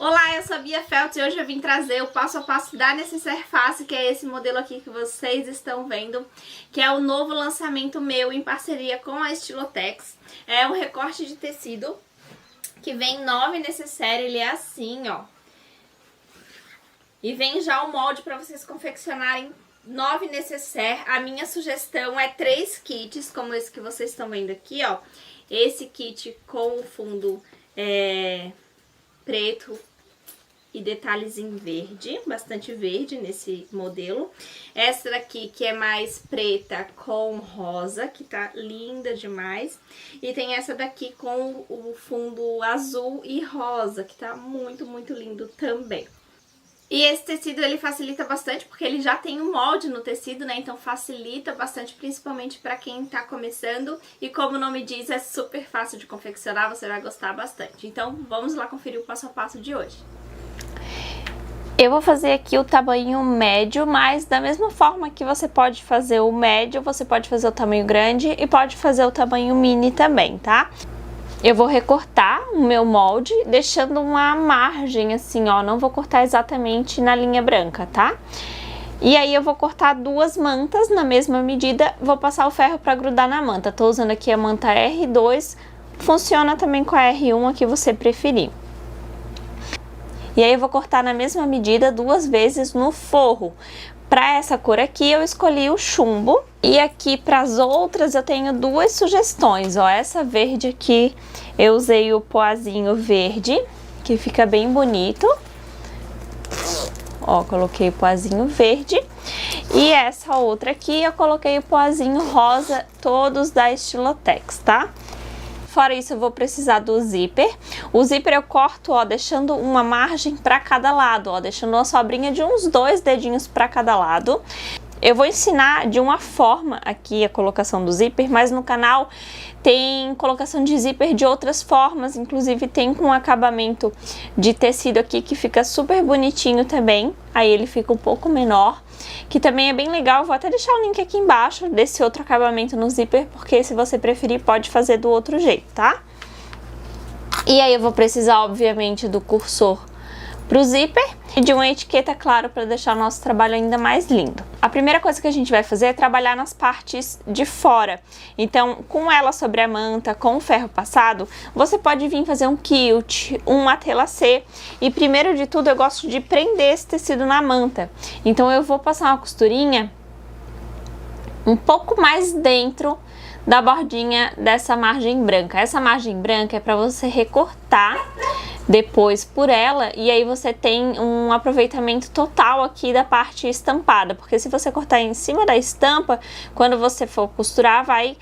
Olá, eu sou a Bia Feltz e hoje eu vim trazer o passo a passo da Necessaire Face, que é esse modelo aqui que vocês estão vendo, que é o novo lançamento meu em parceria com a Estilotex. É um recorte de tecido que vem 9 Necessaire, ele é assim, ó. E vem já o molde para vocês confeccionarem 9 Necessaire. A minha sugestão é 3 kits, como esse que vocês estão vendo aqui, ó. Esse kit com o fundo preto e detalhes em verde, bastante verde nesse modelo. Essa daqui que é mais preta com rosa, que tá linda demais. E tem essa daqui com o fundo azul e rosa, que tá muito, muito lindo também. E esse tecido ele facilita bastante porque ele já tem um molde no tecido, né? Então facilita bastante, principalmente para quem tá começando. E como o nome diz, é super fácil de confeccionar, você vai gostar bastante. Então vamos lá conferir o passo a passo de hoje. Eu vou fazer aqui o tamanho médio, mas da mesma forma que você pode fazer o médio, você pode fazer o tamanho grande e pode fazer o tamanho mini também, tá? Eu vou recortar o meu molde, deixando uma margem assim, ó, não vou cortar exatamente na linha branca, tá? E aí eu vou cortar 2 mantas na mesma medida, vou passar o ferro para grudar na manta. Tô usando aqui a manta R2, funciona também com a R1, a que você preferir. E aí eu vou cortar na mesma medida 2 vezes no forro. Para essa cor aqui eu escolhi o chumbo. E aqui para as outras eu tenho 2 sugestões, ó. Essa verde aqui eu usei o poazinho verde, que fica bem bonito. Ó, coloquei o poazinho verde. E essa outra aqui eu coloquei o poazinho rosa, todos da Estilotex, tá? Fora isso, eu vou precisar do zíper. O zíper eu corto, ó, deixando uma margem para cada lado, ó, deixando uma sobrinha de uns 2 dedinhos para cada lado. Eu vou ensinar de uma forma aqui a colocação do zíper, mas no canal tem colocação de zíper de outras formas, inclusive tem com acabamento de tecido aqui que fica super bonitinho também, aí ele fica um pouco menor, que também é bem legal. Vou até deixar o link aqui embaixo desse outro acabamento no zíper, porque se você preferir pode fazer do outro jeito, tá? E aí eu vou precisar, obviamente, do cursor pro zíper e de uma etiqueta, claro, para deixar o nosso trabalho ainda mais lindo. A primeira coisa que a gente vai fazer é trabalhar nas partes de fora. Então, com ela sobre a manta, com o ferro passado, você pode vir fazer um quilt, um matelacê. E primeiro de tudo, eu gosto de prender esse tecido na manta. Então, eu vou passar uma costurinha um pouco mais dentro da bordinha dessa margem branca. Essa margem branca é para você recortar depois por ela, e aí você tem um aproveitamento total aqui da parte estampada, porque se você cortar em cima da estampa, quando você for costurar, vai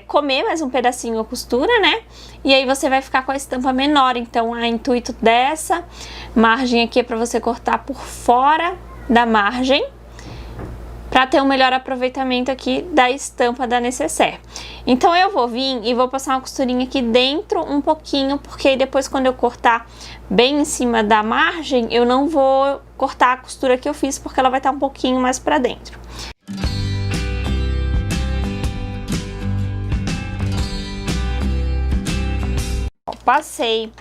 comer mais um pedacinho a costura, né? E aí você vai ficar com a estampa menor. Então, o intuito dessa margem aqui é para você cortar por fora da margem, para ter um melhor aproveitamento aqui da estampa da Necessaire. Então eu vou vir e vou passar uma costurinha aqui dentro um pouquinho, porque aí depois quando eu cortar bem em cima da margem, eu não vou cortar a costura que eu fiz, porque ela vai estar um pouquinho mais para dentro. Passei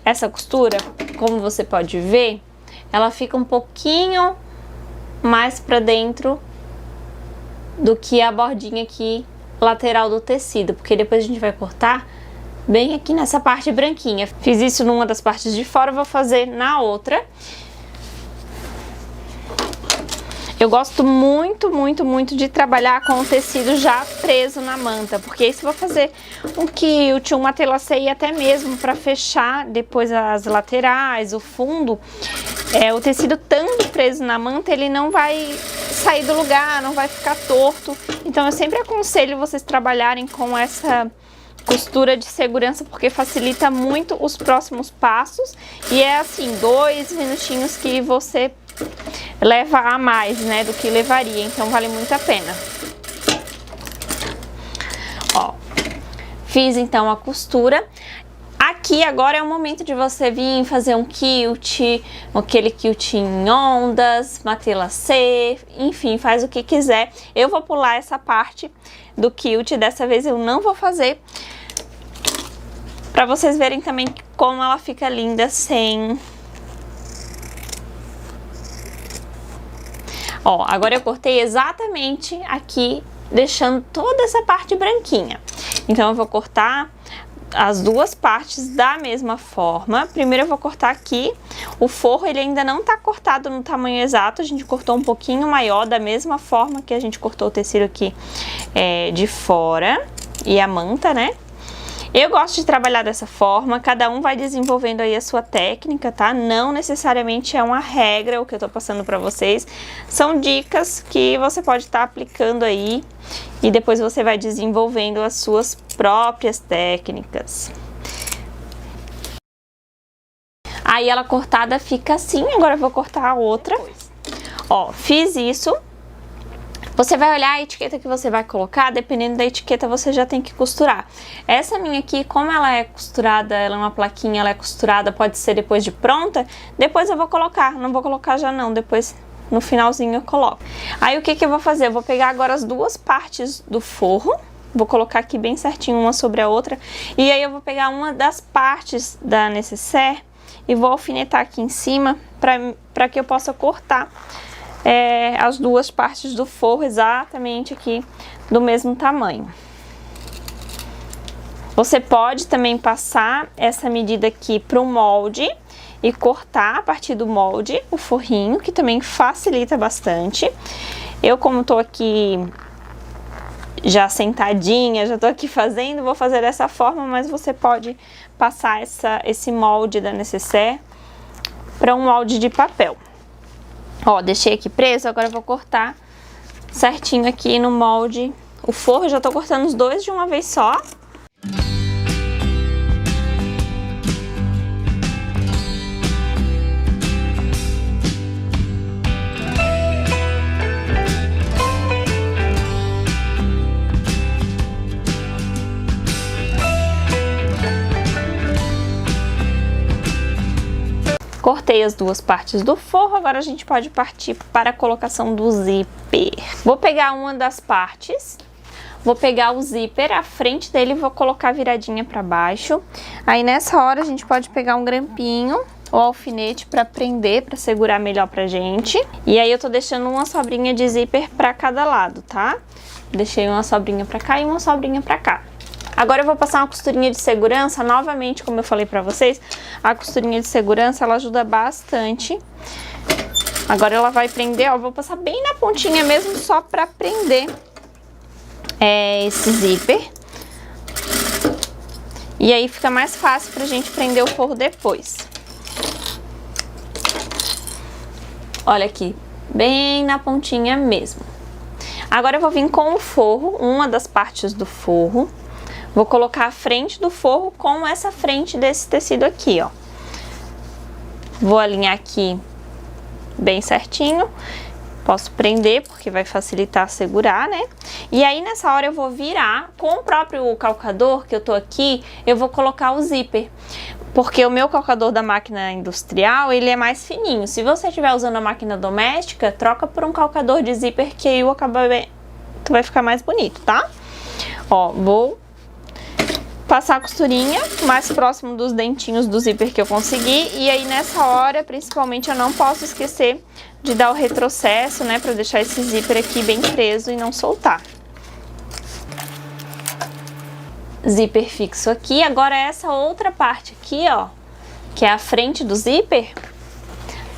essa costura, como você pode ver, ela fica um pouquinho mais para dentro do que a bordinha aqui lateral do tecido, porque depois a gente vai cortar bem aqui nessa parte branquinha. Fiz isso numa das partes de fora, vou fazer na outra. Eu gosto muito, muito, muito de trabalhar com o tecido já preso na manta, porque aí se eu vou fazer um quilt, um matelacê e até mesmo para fechar depois as laterais, o fundo, o tecido estando preso na manta, ele não vai sair do lugar, não vai ficar torto. Então eu sempre aconselho vocês trabalharem com essa costura de segurança, porque facilita muito os próximos passos. E é assim, 2 minutinhos que você leva a mais, né, do que levaria, então vale muito a pena. Ó, fiz então a costura. Aqui agora é o momento de você vir fazer um quilt, aquele quilt em ondas, matelacê, enfim, faz o que quiser. Eu vou pular essa parte do quilt, dessa vez eu não vou fazer, para vocês verem também como ela fica linda sem Ó, agora eu cortei exatamente aqui, deixando toda essa parte branquinha. Então eu vou cortar as duas partes da mesma forma. Primeiro eu vou cortar aqui. O forro ele ainda não tá cortado no tamanho exato, a gente cortou um pouquinho maior, da mesma forma que a gente cortou o tecido aqui de fora e a manta, né? Eu gosto de trabalhar dessa forma, cada um vai desenvolvendo aí a sua técnica, tá? Não necessariamente é uma regra o que eu tô passando pra vocês, são dicas que você pode estar aplicando aí e depois você vai desenvolvendo as suas próprias técnicas. Aí ela cortada fica assim, agora eu vou cortar a outra. Ó, fiz isso. Você vai olhar a etiqueta que você vai colocar, dependendo da etiqueta você já tem que costurar. Essa minha aqui, como ela é costurada, ela é uma plaquinha, ela é costurada, pode ser depois de pronta, depois eu vou colocar, não vou colocar já não, depois no finalzinho eu coloco. Aí o que que eu vou fazer? Eu vou pegar agora as duas partes do forro, vou colocar aqui bem certinho uma sobre a outra, e aí eu vou pegar uma das partes da nécessaire e vou alfinetar aqui em cima para que eu possa cortar as duas partes do forro exatamente aqui do mesmo tamanho. Você pode também passar essa medida aqui para o molde e cortar a partir do molde o forrinho, que também facilita bastante. Eu, como tô aqui já sentadinha, já tô aqui fazendo, vou fazer dessa forma, mas você pode passar esse molde da nécessaire para um molde de papel. Ó, deixei aqui preso, agora eu vou cortar certinho aqui no molde o forro. Eu já tô cortando os dois de uma vez só. Cortei as duas partes do forro, agora a gente pode partir para a colocação do zíper. Vou pegar uma das partes, vou pegar o zíper, a frente dele e vou colocar viradinha para baixo. Aí nessa hora a gente pode pegar um grampinho ou alfinete para prender, para segurar melhor pra gente. E aí eu tô deixando uma sobrinha de zíper para cada lado, tá? Deixei uma sobrinha para cá e uma sobrinha para cá. Agora eu vou passar uma costurinha de segurança, novamente, como eu falei pra vocês, a costurinha de segurança, ela ajuda bastante. Agora ela vai prender, ó, vou passar bem na pontinha mesmo, só pra prender esse zíper. E aí fica mais fácil pra gente prender o forro depois. Olha aqui, bem na pontinha mesmo. Agora eu vou vir com o forro, uma das partes do forro. Vou colocar a frente do forro com essa frente desse tecido aqui, ó. Vou alinhar aqui bem certinho. Posso prender, porque vai facilitar segurar, né? E aí, nessa hora, eu vou virar com o próprio calcador que eu tô aqui, eu vou colocar o zíper. Porque o meu calcador da máquina industrial, ele é mais fininho. Se você estiver usando a máquina doméstica, troca por um calcador de zíper, que aí o acabamento vai ficar mais bonito, tá? Ó, vou passar a costurinha mais próximo dos dentinhos do zíper que eu consegui. E aí nessa hora, principalmente, eu não posso esquecer de dar o retrocesso, né, pra deixar esse zíper aqui bem preso e não soltar. Zíper fixo aqui. Agora essa outra parte aqui, ó, que é a frente do zíper,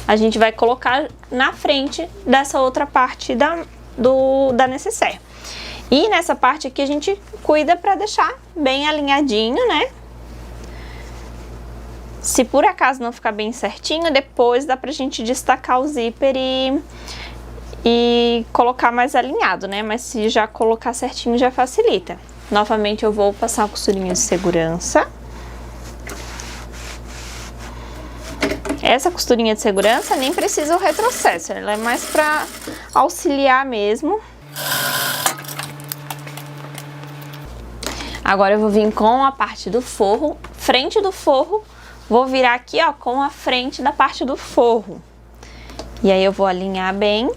a gente vai colocar na frente dessa outra parte da nécessaire. E nessa parte aqui a gente cuida pra deixar bem alinhadinho, né? Se por acaso não ficar bem certinho, depois dá pra gente destacar o zíper e colocar mais alinhado, né? Mas se já colocar certinho já facilita. Novamente eu vou passar a costurinha de segurança. Essa costurinha de segurança nem precisa o retrocesso, ela é mais pra auxiliar mesmo. Agora eu vou vir com a parte do forro, frente do forro, vou virar aqui, ó, com a frente da parte do forro. E aí eu vou alinhar bem.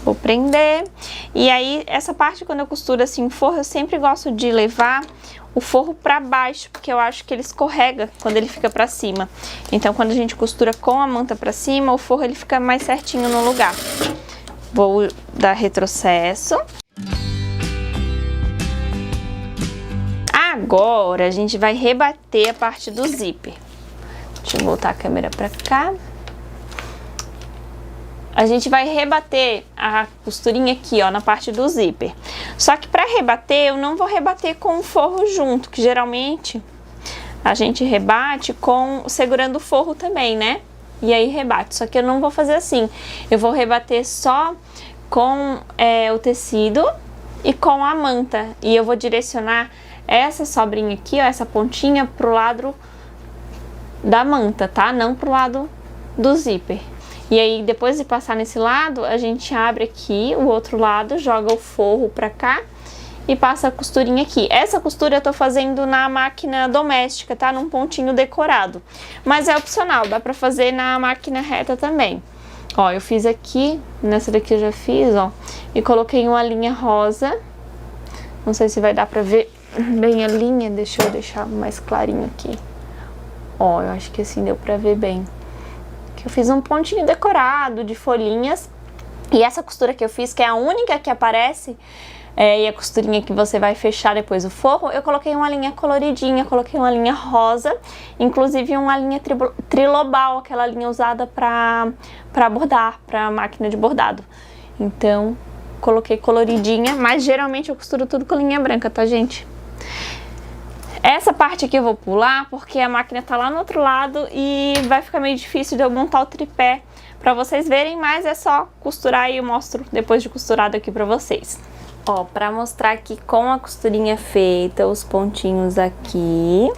Vou prender. E aí, essa parte, quando eu costuro assim o forro, eu sempre gosto de levar o forro pra baixo, porque eu acho que ele escorrega quando ele fica pra cima. Então, quando a gente costura com a manta pra cima, o forro ele fica mais certinho no lugar. Vou dar retrocesso. Agora, a gente vai rebater a parte do zíper. Deixa eu voltar a câmera pra cá. A gente vai rebater a costurinha aqui, ó, na parte do zíper. Só que pra rebater, eu não vou rebater com o forro junto, que geralmente a gente rebate segurando o forro também, né? E aí rebate. Só que eu não vou fazer assim. Eu vou rebater só com o tecido e com a manta. E eu vou direcionar essa sobrinha aqui, ó, essa pontinha pro lado da manta, tá? Não pro lado do zíper. E aí, depois de passar nesse lado, a gente abre aqui o outro lado, joga o forro pra cá e passa a costurinha aqui. Essa costura eu tô fazendo na máquina doméstica, tá? Num pontinho decorado. Mas é opcional, dá pra fazer na máquina reta também. Ó, eu fiz aqui, nessa daqui eu já fiz, ó, e coloquei uma linha rosa. Não sei se vai dar pra ver bem a linha, deixa eu deixar mais clarinho aqui. Ó, eu acho que assim deu pra ver bem. Eu fiz um pontinho decorado de folhinhas. E essa costura que eu fiz, que é a única que aparece, e a costurinha que você vai fechar depois o forro, eu coloquei uma linha coloridinha, coloquei uma linha rosa, inclusive uma linha trilobal, aquela linha usada pra bordar, pra máquina de bordado. Então, coloquei coloridinha, mas geralmente eu costuro tudo com linha branca, tá, gente? Essa parte aqui eu vou pular porque a máquina tá lá no outro lado e vai ficar meio difícil de eu montar o tripé pra vocês verem, mas é só costurar e eu mostro depois de costurado aqui pra vocês. Ó, pra mostrar aqui com a costurinha feita, os pontinhos aqui.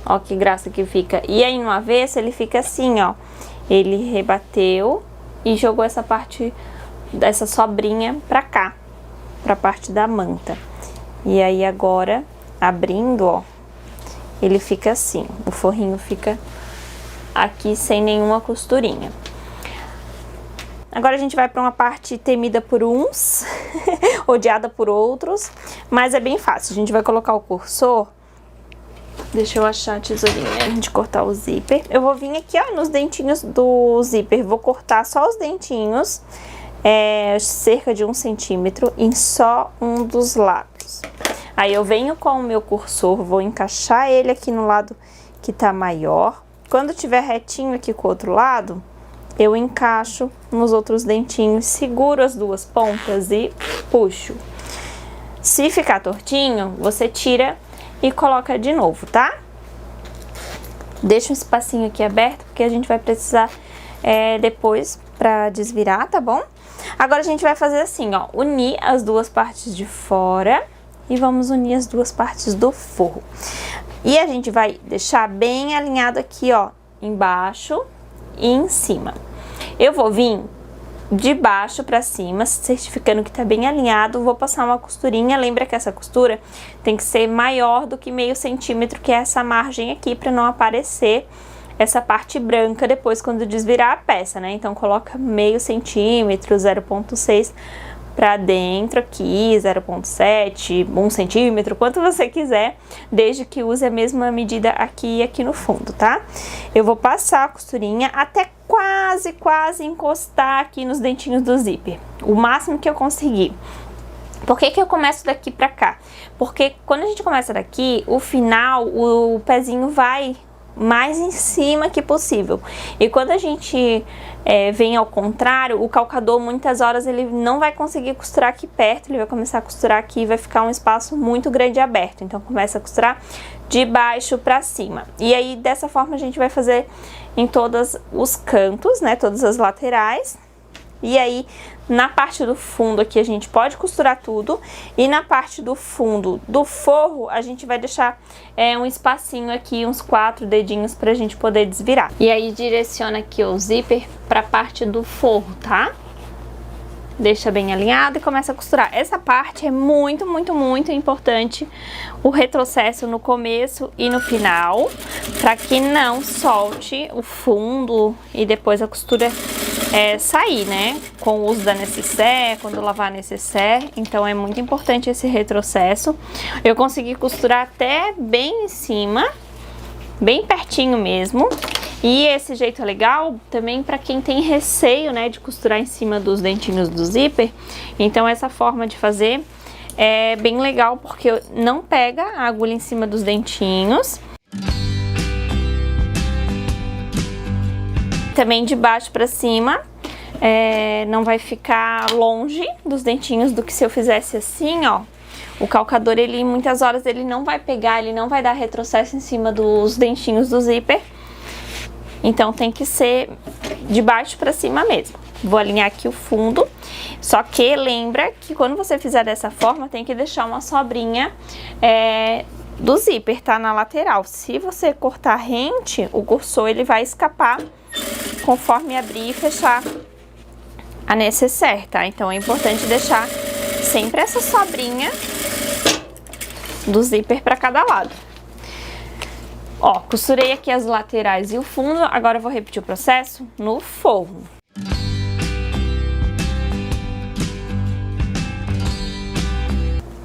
Ó que graça que fica. E aí no avesso ele fica assim, ó. Ele rebateu e jogou essa parte, dessa sobrinha pra cá, pra parte da manta. E aí agora, abrindo, ó, ele fica assim, o forrinho fica aqui sem nenhuma costurinha. Agora a gente vai para uma parte temida por uns, odiada por outros, mas é bem fácil. A gente vai colocar o cursor, deixa eu achar a tesourinha, a gente cortar o zíper. Eu vou vir aqui, ó, nos dentinhos do zíper, vou cortar só os dentinhos, cerca de 1 centímetro em só um dos lados. Aí eu venho com o meu cursor, vou encaixar ele aqui no lado que tá maior. Quando tiver retinho aqui com o outro lado, eu encaixo nos outros dentinhos, seguro as duas pontas e puxo. Se ficar tortinho, você tira e coloca de novo, tá? Deixa um espacinho aqui aberto, porque a gente vai precisar depois pra desvirar, tá bom? Agora a gente vai fazer assim, ó, unir as duas partes de fora e vamos unir as duas partes do forro. E a gente vai deixar bem alinhado aqui, ó, embaixo e em cima. Eu vou vir de baixo pra cima, certificando que tá bem alinhado, vou passar uma costurinha. Lembra que essa costura tem que ser maior do que meio centímetro, que é essa margem aqui, pra não aparecer essa parte branca depois quando desvirar a peça, né? Então coloca meio centímetro, 0,6 pra dentro aqui, 0,7, 1 centímetro, quanto você quiser, desde que use a mesma medida aqui e aqui no fundo, tá? Eu vou passar a costurinha até quase encostar aqui nos dentinhos do zíper, o máximo que eu conseguir. Por que que eu começo daqui pra cá? Porque quando a gente começa daqui, o final, o pezinho vai mais em cima que possível. E quando a gente vem ao contrário, o calcador muitas horas ele não vai conseguir costurar aqui perto, ele vai começar a costurar aqui e vai ficar um espaço muito grande aberto. Então começa a costurar de baixo pra cima. E aí dessa forma a gente vai fazer em todos os cantos, né, todas as laterais. E aí, na parte do fundo aqui, a gente pode costurar tudo. E na parte do fundo do forro, a gente vai deixar um espacinho aqui, uns 4 dedinhos pra gente poder desvirar. E aí, direciona aqui o zíper pra parte do forro, tá? Deixa bem alinhado e começa a costurar. Essa parte é muito importante, o retrocesso no começo e no final, pra que não solte o fundo e depois a costura sair, né? Com o uso da nécessaire, quando lavar a nécessaire. Então é muito importante esse retrocesso. Eu consegui costurar até bem em cima, bem pertinho mesmo. E esse jeito é legal também para quem tem receio, né, de costurar em cima dos dentinhos do zíper. Então essa forma de fazer é bem legal porque não pega a agulha em cima dos dentinhos. Também de baixo para cima, não vai ficar longe dos dentinhos do que se eu fizesse assim, ó. O calcador, ele muitas horas ele não vai pegar, ele não vai dar retrocesso em cima dos dentinhos do zíper. Então tem que ser de baixo para cima mesmo. Vou alinhar aqui o fundo, só que lembra que quando você fizer dessa forma, tem que deixar uma sobrinha do zíper, tá? Na lateral. Se você cortar rente, o cursor ele vai escapar conforme abrir e fechar a nécessaire, tá? Então é importante deixar sempre essa sobrinha do zíper para cada lado. Ó, costurei aqui as laterais e o fundo, agora eu vou repetir o processo no forro.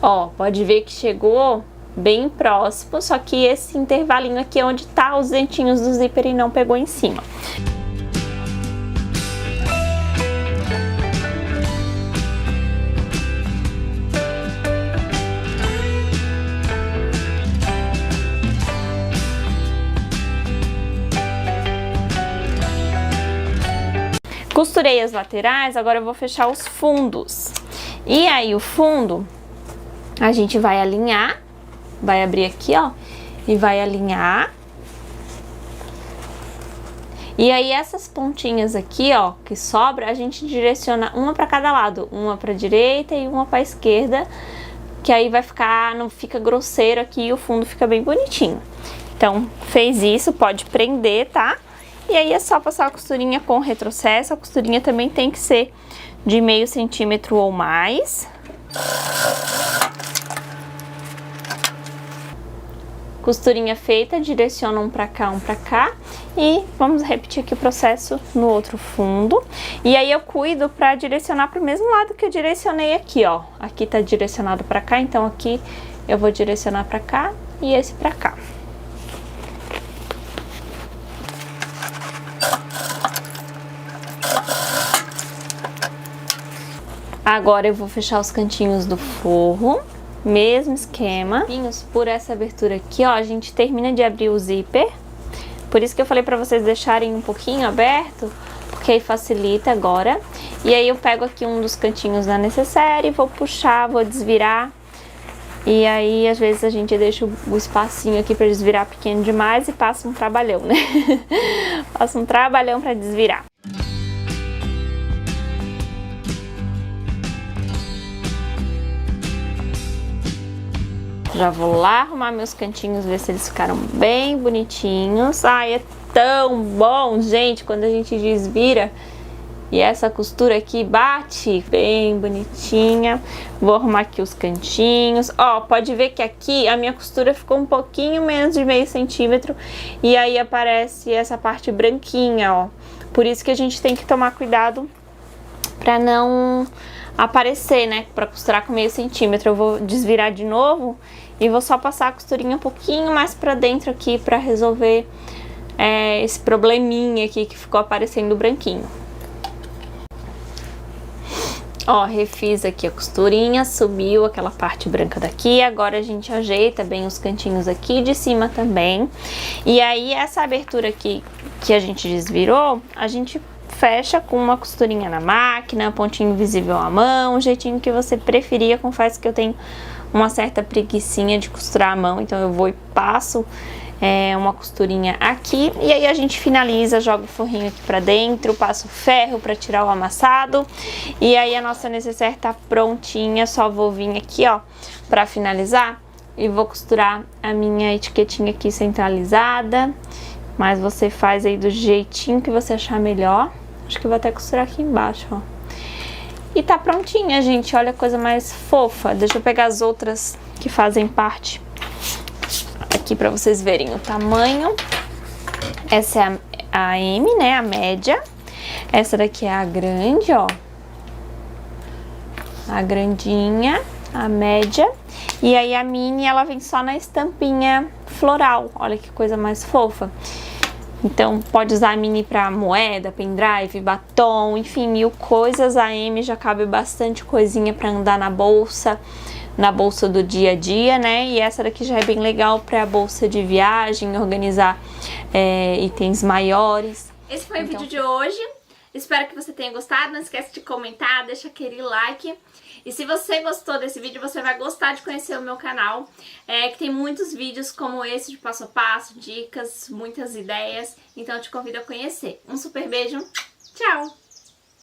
Ó, pode ver que chegou bem próximo, só que esse intervalinho aqui é onde tá os dentinhos do zíper e não pegou em cima. Costurei as laterais, agora eu vou fechar os fundos. E aí o fundo, a gente vai alinhar, vai abrir aqui, ó, e vai alinhar. E aí essas pontinhas aqui, ó, que sobra, a gente direciona uma para cada lado, uma para direita e uma para esquerda, que aí vai ficar, não fica grosseiro aqui e o fundo fica bem bonitinho. Então, fez isso, pode prender, tá? E aí é só passar a costurinha com retrocesso. A costurinha também tem que ser de meio centímetro ou mais. Costurinha feita, direciona um pra cá. E vamos repetir aqui o processo no outro fundo. E aí eu cuido pra direcionar pro mesmo lado que eu direcionei aqui, ó. Aqui tá direcionado pra cá, então aqui eu vou direcionar pra cá e esse pra cá. Agora eu vou fechar os cantinhos do forro, mesmo esquema. Por essa abertura aqui, ó, a gente termina de abrir o zíper. Por isso que eu falei pra vocês deixarem um pouquinho aberto, porque aí facilita agora. E aí eu pego aqui um dos cantinhos da nécessaire, vou puxar, vou desvirar. E aí, às vezes, a gente deixa o espacinho aqui pra desvirar pequeno demais e passa um trabalhão, né? Passa um trabalhão pra desvirar. Já vou lá arrumar meus cantinhos, ver se eles ficaram bem bonitinhos. Ai, é tão bom, gente, quando a gente desvira e essa costura aqui bate bem bonitinha. Vou arrumar aqui os cantinhos. Ó, pode ver que aqui a minha costura ficou um pouquinho menos de meio centímetro e aí aparece essa parte branquinha, ó. Por isso que a gente tem que tomar cuidado pra não aparecer, né, pra costurar com meio centímetro. Eu vou desvirar de novo e vou só passar a costurinha um pouquinho mais pra dentro aqui pra resolver esse probleminha aqui que ficou aparecendo branquinho. Ó, refiz aqui a costurinha, subiu aquela parte branca daqui, agora a gente ajeita bem os cantinhos aqui de cima também. E aí essa abertura aqui que a gente desvirou, a gente fecha com uma costurinha na máquina, pontinho visível à mão, o jeitinho que você preferia. Confesso que eu tenho uma certa preguicinha de costurar à mão, então eu vou e passo uma costurinha aqui. E aí a gente finaliza, joga o forrinho aqui pra dentro, passa o ferro pra tirar o amassado. E aí a nossa nécessaire tá prontinha, só vou vir aqui, ó, pra finalizar. E vou costurar a minha etiquetinha aqui centralizada. Mas você faz aí do jeitinho que você achar melhor. Acho que eu vou até costurar aqui embaixo, ó. E tá prontinha, gente. Olha a coisa mais fofa. Deixa eu pegar as outras que fazem parte aqui pra vocês verem o tamanho. Essa é a M, né? A média. Essa daqui é a grande, ó. A grandinha, a média. E aí a mini, ela vem só na estampinha floral. Olha que coisa mais fofa. Então, pode usar a mini pra moeda, pendrive, batom, enfim, mil coisas. A M já cabe bastante coisinha pra andar na bolsa do dia a dia, né? E essa daqui já é bem legal pra bolsa de viagem, organizar itens maiores. Esse foi o vídeo de hoje. Espero que você tenha gostado. Não esquece de comentar, deixa aquele like. E se você gostou desse vídeo, você vai gostar de conhecer o meu canal, que tem muitos vídeos como esse de passo a passo, dicas, muitas ideias. Então eu te convido a conhecer. Um super beijo. Tchau!